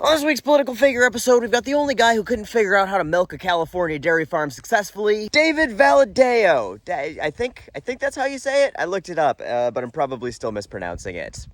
On this week's Political Figure episode, we've got the only guy who couldn't figure out how to milk a California dairy farm successfully, David Valadao. I think that's how you say it. I looked it up, but I'm probably still mispronouncing it.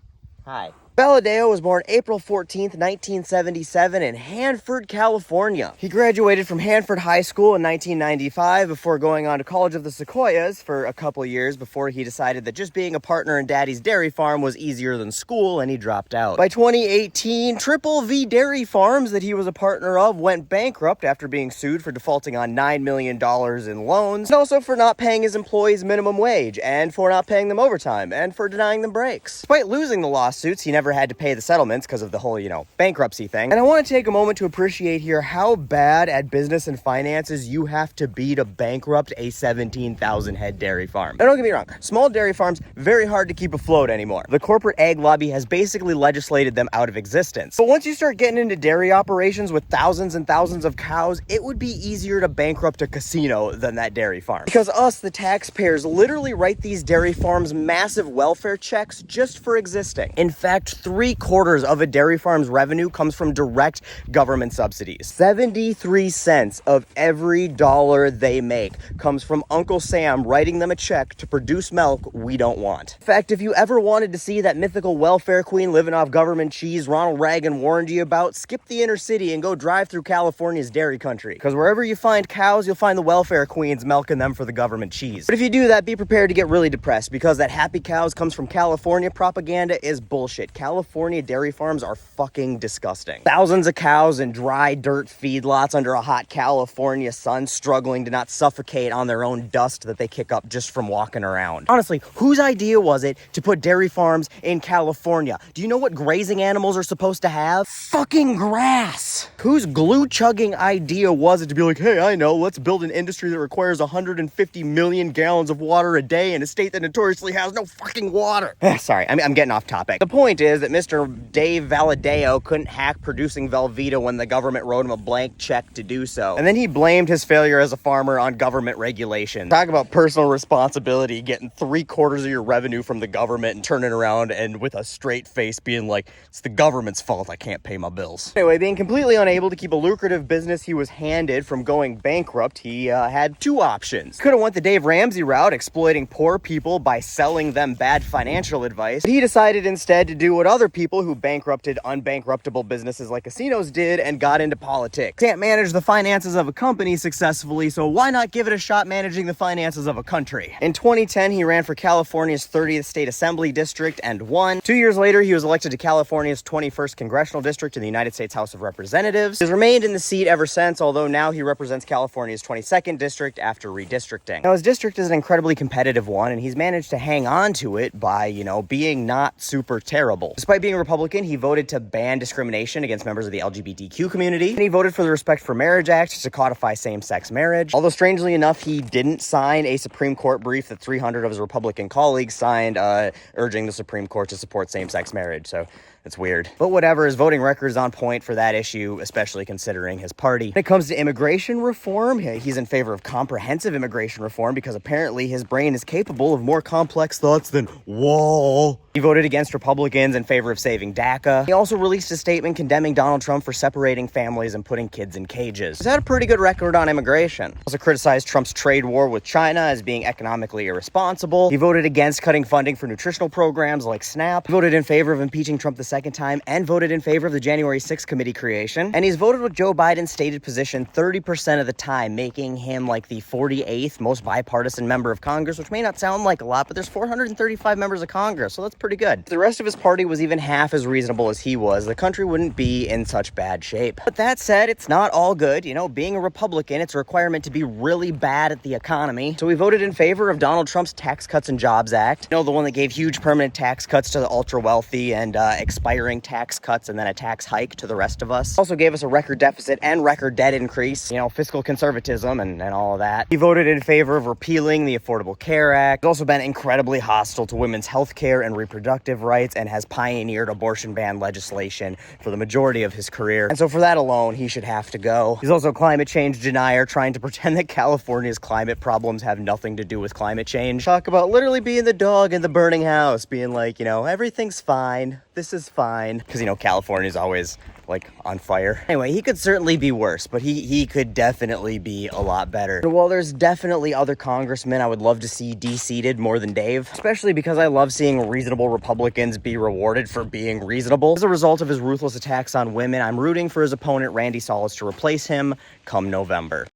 Hi. Valadao was born April 14th, 1977 in Hanford, California. He graduated from Hanford High School in 1995 before going on to College of the Sequoias for a couple years before he decided that just being a partner in Daddy's dairy farm was easier than school, and he dropped out. By 2018, Triple V Dairy Farms that he was a partner of went bankrupt after being sued for defaulting on $9 million in loans, and also for not paying his employees minimum wage, and for not paying them overtime, and for denying them breaks. Despite losing the lawsuits, he never had to pay the settlements because of the whole, bankruptcy thing. And I want to take a moment to appreciate here how bad at business and finances you have to be to bankrupt a 17,000 head dairy farm. Now, don't get me wrong, small dairy farms, very hard to keep afloat anymore. The corporate egg lobby has basically legislated them out of existence. But once you start getting into dairy operations with thousands and thousands of cows, it would be easier to bankrupt a casino than that dairy farm. Because us, the taxpayers, literally write these dairy farms massive welfare checks just for existing. In fact, 3/4 of a dairy farm's revenue comes from direct government subsidies. 73 cents of every dollar they make comes from Uncle Sam writing them a check to produce milk we don't want. In fact, if you ever wanted to see that mythical welfare queen living off government cheese Ronald Reagan warned you about, skip the inner city and go drive through California's dairy country. Because wherever you find cows, you'll find the welfare queens milking them for the government cheese. But if you do that, be prepared to get really depressed, because that happy cows comes from California propaganda is bullshit. California dairy farms are fucking disgusting. Thousands of cows in dry dirt feedlots under a hot California sun, struggling to not suffocate on their own dust that they kick up just from walking around. Honestly, whose idea was it to put dairy farms in California? Do you know what grazing animals are supposed to have? Fucking grass. Whose glue-chugging idea was it to be like, hey, I know, let's build an industry that requires 150 million gallons of water a day in a state that notoriously has no fucking water? Sorry, I'm getting off topic. The point is that Mr. Dave Valadao couldn't hack producing Velveeta when the government wrote him a blank check to do so. And then he blamed his failure as a farmer on government regulation. Talk about personal responsibility, getting 3/4 of your revenue from the government and turning around and with a straight face being like, it's the government's fault I can't pay my bills. Anyway, being completely unable to keep a lucrative business he was handed from going bankrupt, he had two options. Could have went the Dave Ramsey route, exploiting poor people by selling them bad financial advice. But he decided instead to do what other people who bankrupted unbankruptable businesses like casinos did and got into politics. Can't manage the finances of a company successfully, so why not give it a shot managing the finances of a country? In 2010, he ran for California's 30th State Assembly District and won. 2 years later, he was elected to California's 21st Congressional District in the United States House of Representatives. He's remained in the seat ever since, although now he represents California's 22nd District after redistricting. Now, his district is an incredibly competitive one, and he's managed to hang on to it by, being not super terrible. Despite being a Republican, he voted to ban discrimination against members of the LGBTQ community, and he voted for the Respect for Marriage Act to codify same-sex marriage. Although, strangely enough, he didn't sign a Supreme Court brief that 300 of his Republican colleagues signed, urging the Supreme Court to support same-sex marriage, so it's weird. But whatever, his voting record is on point for that issue, especially considering his party. When it comes to immigration reform, he's in favor of comprehensive immigration reform because apparently his brain is capable of more complex thoughts than wall. He voted against Republicans in favor of saving DACA. He also released a statement condemning Donald Trump for separating families and putting kids in cages. He's had a pretty good record on immigration. He also criticized Trump's trade war with China as being economically irresponsible. He voted against cutting funding for nutritional programs like SNAP. He voted in favor of impeaching Trump the second time and voted in favor of the January 6th committee creation. And he's voted with Joe Biden's stated position 30% of the time, making him like the 48th most bipartisan member of Congress, which may not sound like a lot, but there's 435 members of Congress, so that's pretty good. If the rest of his party was even half as reasonable as he was, the country wouldn't be in such bad shape. But that said, it's not all good. Being a Republican, it's a requirement to be really bad at the economy. So we voted in favor of Donald Trump's Tax Cuts and Jobs Act. The one that gave huge permanent tax cuts to the ultra wealthy and expiring tax cuts and then a tax hike to the rest of us. Also gave us a record deficit and record debt increase, fiscal conservatism and all of that. He voted in favor of repealing the Affordable Care Act. He's also been incredibly hostile to women's health care and reproductive rights and has pioneered abortion ban legislation for the majority of his career. And so for that alone, he should have to go. He's also a climate change denier, trying to pretend that California's climate problems have nothing to do with climate change. Talk about literally being the dog in the burning house, being like, everything's fine. This is fine. Because, California's always like, on fire. Anyway, he could certainly be worse, but he could definitely be a lot better. Well, there's definitely other congressmen I would love to see de-seated more than Dave, especially because I love seeing reasonable Republicans be rewarded for being reasonable. As a result of his ruthless attacks on women, I'm rooting for his opponent, Randy Salas, to replace him come November.